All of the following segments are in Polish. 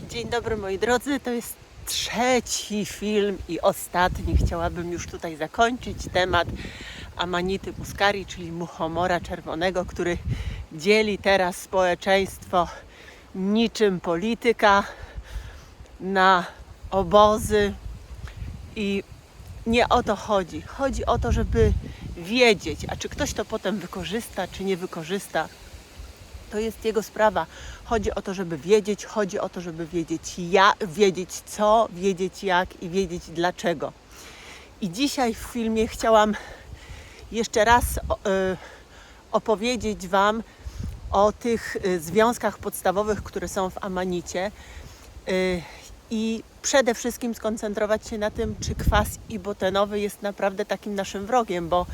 Dzień dobry moi drodzy, to jest trzeci film i ostatni. Chciałabym już tutaj zakończyć temat Amanity muscarii, czyli muchomora czerwonego, który dzieli teraz społeczeństwo niczym polityka na obozy. I nie o to chodzi. Chodzi o to, żeby wiedzieć, a czy ktoś to potem wykorzysta, czy nie wykorzysta, to jest jego sprawa. Chodzi o to, żeby wiedzieć, chodzi o to, żeby wiedzieć co, wiedzieć jak i wiedzieć dlaczego. I dzisiaj w filmie chciałam jeszcze raz opowiedzieć Wam o tych związkach podstawowych, które są w Amanicie i przede wszystkim skoncentrować się na tym, czy kwas ibotenowy jest naprawdę takim naszym wrogiem, bo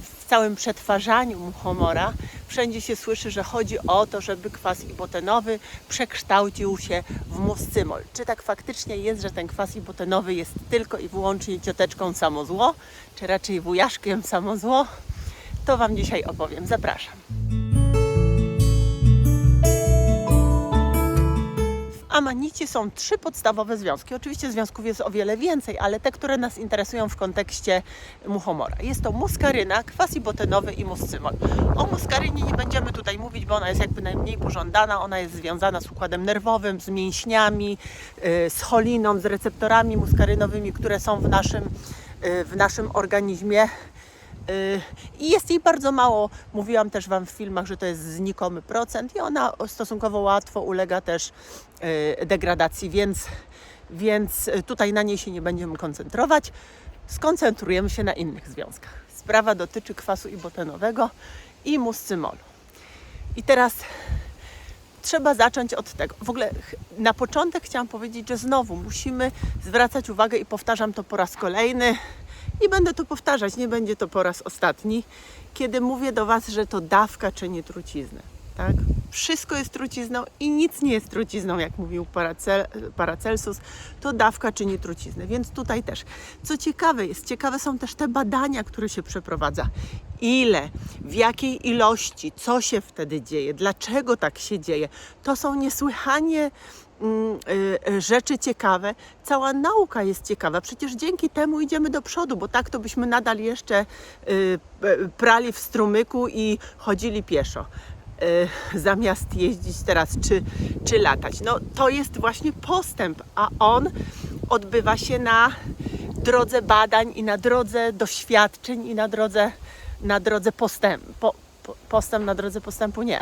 w całym przetwarzaniu muchomora wszędzie się słyszy, że chodzi o to, żeby kwas ibotenowy przekształcił się w muscymol. Czy tak faktycznie jest, że ten kwas ibotenowy jest tylko i wyłącznie cioteczką samo zło, czy raczej wujaszkiem samo zło? To Wam dzisiaj opowiem. Zapraszam. W Amanicie są trzy podstawowe związki. Oczywiście związków jest o wiele więcej, ale te, które nas interesują w kontekście muchomora. Jest to muskaryna, kwas ibotenowy i muscymol. O muskarynie nie będziemy tutaj mówić, bo ona jest jakby najmniej pożądana. Ona jest związana z układem nerwowym, z mięśniami, z choliną, z receptorami muskarynowymi, które są w naszym organizmie. I jest jej bardzo mało. Mówiłam też Wam w filmach, że to jest znikomy procent i ona stosunkowo łatwo ulega też degradacji, więc tutaj na niej się nie będziemy koncentrować. Skoncentrujemy się na innych związkach. Sprawa dotyczy kwasu ibotenowego i muscymolu. I teraz trzeba zacząć od tego. W ogóle na początek chciałam powiedzieć, że znowu musimy zwracać uwagę i powtarzam to po raz kolejny, i będę to powtarzać, nie będzie to po raz ostatni, kiedy mówię do Was, że to dawka czyni truciznę. Tak? Wszystko jest trucizną i nic nie jest trucizną, jak mówił Paracelsus. To dawka czyni truciznę, więc tutaj też. Co ciekawe są też te badania, które się przeprowadza. Ile, w jakiej ilości, co się wtedy dzieje, dlaczego tak się dzieje. To są niesłychanie rzeczy ciekawe. Cała nauka jest ciekawa. Przecież dzięki temu idziemy do przodu, bo tak to byśmy nadal jeszcze prali w strumyku i chodzili pieszo. Zamiast jeździć teraz czy latać. No to jest właśnie postęp, a on odbywa się na drodze badań i na drodze doświadczeń i na drodze postępu. Postęp na drodze postępu nie.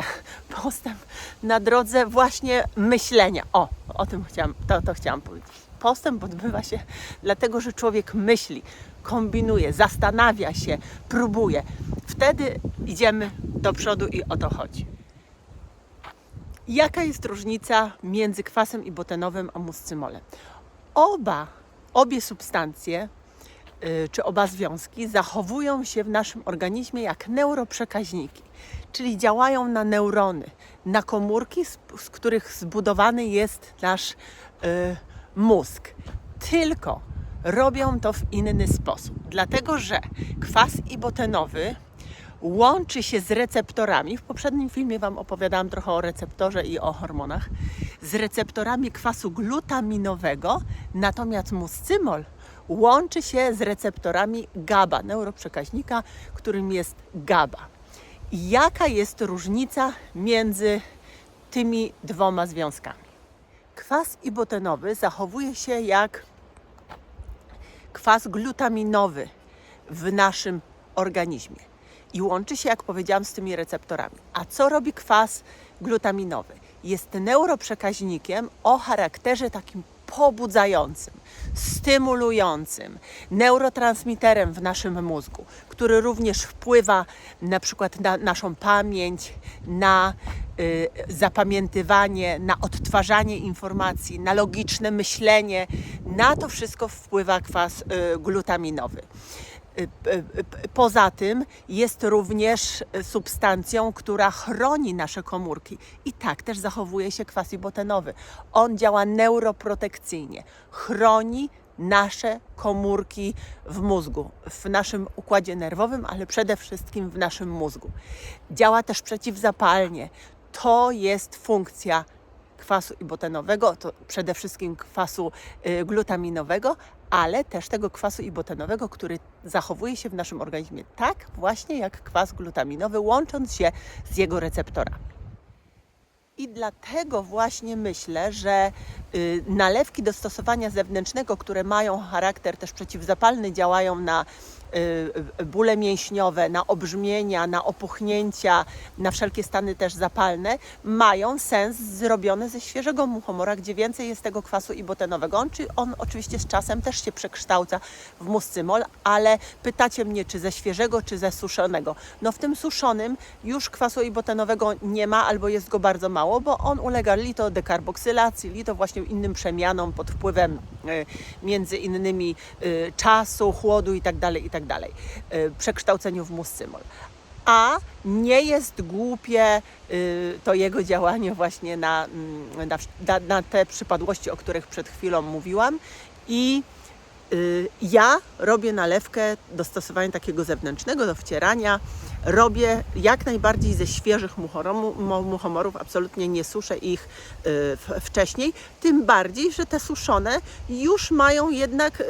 Postęp na drodze właśnie myślenia. O tym chciałam powiedzieć. Postęp odbywa się dlatego, że człowiek myśli, kombinuje, zastanawia się, próbuje. Wtedy idziemy do przodu i o to chodzi. Jaka jest różnica między kwasem ibotenowym a muscymolem? Obie substancje czy oba związki zachowują się w naszym organizmie jak neuroprzekaźniki, czyli działają na neurony, na komórki, z których zbudowany jest nasz mózg. Tylko robią to w inny sposób, dlatego że kwas ibotenowy łączy się z receptorami. W poprzednim filmie Wam opowiadałam trochę o receptorze i o hormonach. Z receptorami kwasu glutaminowego, natomiast muscymol łączy się z receptorami GABA, neuroprzekaźnika, którym jest GABA. I jaka jest różnica między tymi dwoma związkami? Kwas ibotenowy zachowuje się jak kwas glutaminowy w naszym organizmie i łączy się, jak powiedziałam, z tymi receptorami. A co robi kwas glutaminowy? Jest neuroprzekaźnikiem o charakterze takim pobudzającym, stymulującym, neurotransmiterem w naszym mózgu, który również wpływa na przykład na naszą pamięć, na zapamiętywanie, na odtwarzanie informacji, na logiczne myślenie. Na to wszystko wpływa kwas glutaminowy. Poza tym jest również substancją, która chroni nasze komórki i tak też zachowuje się kwas ibotenowy. On działa neuroprotekcyjnie, chroni nasze komórki w mózgu, w naszym układzie nerwowym, ale przede wszystkim w naszym mózgu. Działa też przeciwzapalnie. To jest funkcja kwasu ibotenowego, to przede wszystkim kwasu glutaminowego, ale też tego kwasu ibotenowego, który zachowuje się w naszym organizmie tak właśnie jak kwas glutaminowy, łącząc się z jego receptorami. I dlatego właśnie myślę, że nalewki do stosowania zewnętrznego, które mają charakter też przeciwzapalny, działają na bóle mięśniowe, na obrzmienia, na opuchnięcia, na wszelkie stany też zapalne, mają sens zrobione ze świeżego muchomora, gdzie więcej jest tego kwasu ibotenowego. On oczywiście z czasem też się przekształca w muscymol, ale pytacie mnie, czy ze świeżego, czy ze suszonego. No w tym suszonym już kwasu ibotenowego nie ma, albo jest go bardzo mało, bo on ulega litodekarboksylacji, lito właśnie innym przemianom pod wpływem między innymi czasu, chłodu itd., przekształceniu w muscymol. A nie jest głupie to jego działanie właśnie na te przypadłości, o których przed chwilą mówiłam. I ja robię nalewkę do stosowania takiego zewnętrznego, do wcierania. Robię jak najbardziej ze świeżych muchomorów, absolutnie nie suszę ich wcześniej. Tym bardziej, że te suszone już mają jednak...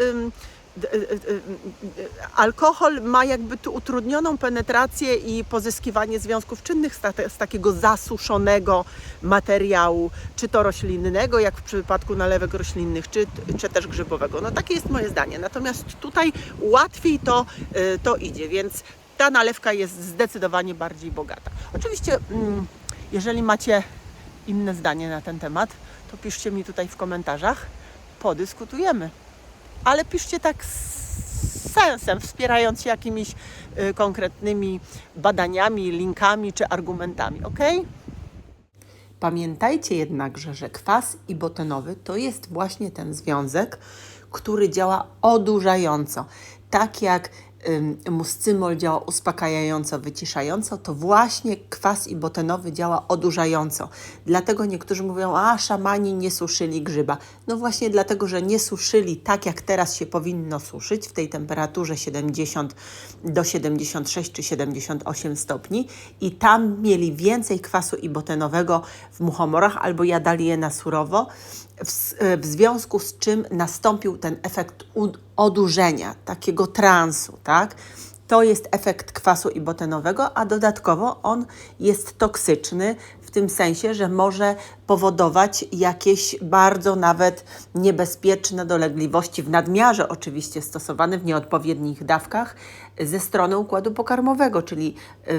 alkohol ma jakby tu utrudnioną penetrację i pozyskiwanie związków czynnych z takiego zasuszonego materiału, czy to roślinnego, jak w przypadku nalewek roślinnych, czy też grzybowego. No takie jest moje zdanie. Natomiast tutaj łatwiej to idzie, więc ta nalewka jest zdecydowanie bardziej bogata. Oczywiście, jeżeli macie inne zdanie na ten temat, to piszcie mi tutaj w komentarzach, podyskutujemy. Ale piszcie tak z sensem, wspierając się jakimiś konkretnymi badaniami, linkami czy argumentami, ok? Pamiętajcie jednakże, że kwas ibotenowy to jest właśnie ten związek, który działa odurzająco. Tak jak muscymol działa uspokajająco, wyciszająco, to właśnie kwas ibotenowy działa odurzająco. Dlatego niektórzy mówią, a szamani nie suszyli grzyba. No właśnie dlatego, że nie suszyli tak, jak teraz się powinno suszyć, w tej temperaturze 70 do 76 czy 78 stopni i tam mieli więcej kwasu ibotenowego w muchomorach albo jadali je na surowo, w związku z czym nastąpił ten efekt odurzenia, takiego transu, tak? To jest efekt kwasu ibotenowego, a dodatkowo on jest toksyczny w tym sensie, że może powodować jakieś bardzo nawet niebezpieczne dolegliwości w nadmiarze oczywiście stosowane w nieodpowiednich dawkach ze strony układu pokarmowego, czyli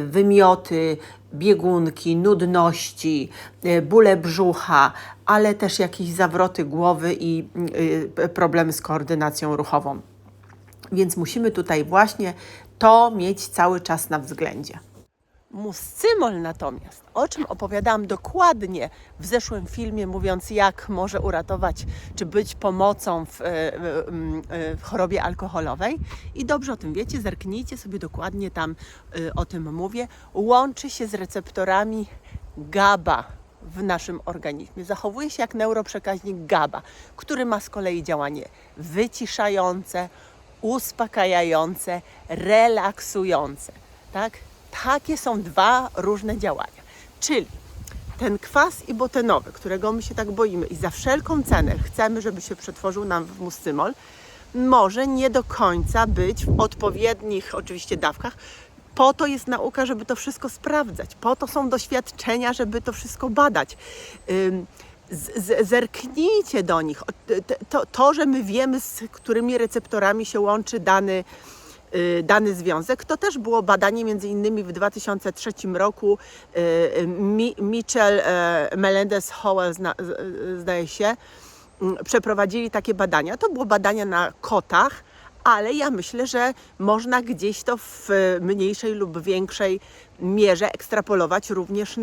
wymioty, biegunki, nudności, bóle brzucha, ale też jakieś zawroty głowy i problemy z koordynacją ruchową. Więc musimy tutaj właśnie to mieć cały czas na względzie. Muscymol natomiast, o czym opowiadałam dokładnie w zeszłym filmie, mówiąc jak może uratować, czy być pomocą w chorobie alkoholowej i dobrze o tym wiecie, zerknijcie sobie dokładnie, tam o tym mówię, łączy się z receptorami GABA w naszym organizmie. Zachowuje się jak neuroprzekaźnik GABA, który ma z kolei działanie wyciszające, uspokajające, relaksujące, tak? Takie są dwa różne działania. Czyli ten kwas ibotenowy, którego my się tak boimy i za wszelką cenę chcemy, żeby się przetworzył nam w muscymol, może nie do końca być w odpowiednich oczywiście dawkach. Po to jest nauka, żeby to wszystko sprawdzać. Po to są doświadczenia, żeby to wszystko badać. Zerknijcie do nich. To, że my wiemy, z którymi receptorami się łączy dany związek. To też było badanie między innymi w 2003 roku. Mitchell, Melendez, Howell, zdaje się, przeprowadzili takie badania. To było badania na kotach, ale ja myślę, że można gdzieś to w mniejszej lub większej mierze ekstrapolować również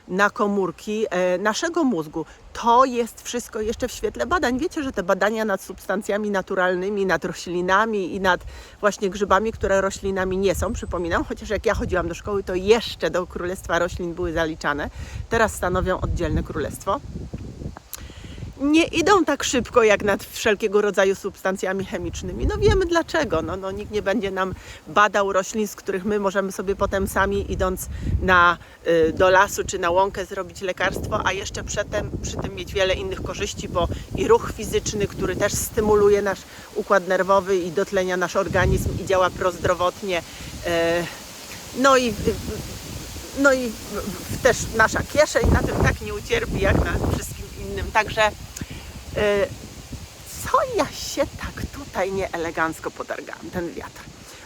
na komórki naszego mózgu. To jest wszystko jeszcze w świetle badań. Wiecie, że te badania nad substancjami naturalnymi, nad roślinami i nad właśnie grzybami, które roślinami nie są, przypominam, chociaż jak ja chodziłam do szkoły, to jeszcze do Królestwa Roślin były zaliczane. Teraz stanowią oddzielne królestwo. nie idą tak szybko jak nad wszelkiego rodzaju substancjami chemicznymi. No wiemy dlaczego. No, nikt nie będzie nam badał roślin, z których my możemy sobie potem sami idąc do lasu czy na łąkę zrobić lekarstwo, a jeszcze przy tym mieć wiele innych korzyści, bo i ruch fizyczny, który też stymuluje nasz układ nerwowy i dotlenia nasz organizm i działa prozdrowotnie. No i też nasza kieszeń na tym tak nie ucierpi jak na wszystkim innym. Także co ja się tak tutaj nieelegancko podargałam, ten wiatr.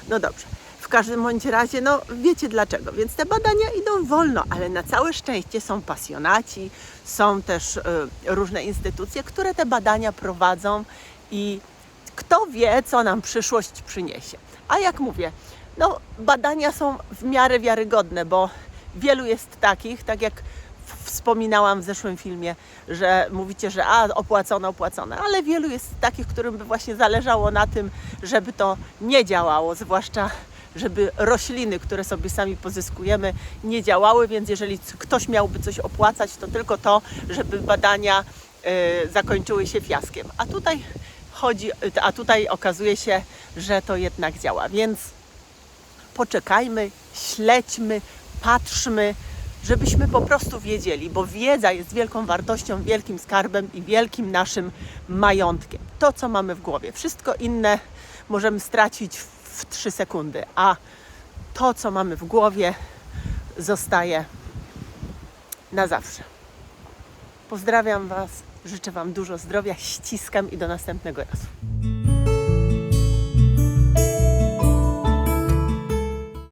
No dobrze, w każdym bądź razie, no wiecie dlaczego. Więc te badania idą wolno, ale na całe szczęście są pasjonaci, są też różne instytucje, które te badania prowadzą i kto wie, co nam przyszłość przyniesie. A jak mówię, no badania są w miarę wiarygodne, bo wielu jest takich, tak jak wspominałam w zeszłym filmie, że mówicie, że opłacone, ale wielu jest takich, którym by właśnie zależało na tym, żeby to nie działało, zwłaszcza żeby rośliny, które sobie sami pozyskujemy, nie działały, więc jeżeli ktoś miałby coś opłacać, to tylko to, żeby badania zakończyły się fiaskiem. A tutaj okazuje się, że to jednak działa, więc poczekajmy, śledźmy, patrzmy, żebyśmy po prostu wiedzieli, bo wiedza jest wielką wartością, wielkim skarbem i wielkim naszym majątkiem. To, co mamy w głowie. Wszystko inne możemy stracić w 3 sekundy, a to, co mamy w głowie, zostaje na zawsze. Pozdrawiam Was, życzę Wam dużo zdrowia, ściskam i do następnego razu.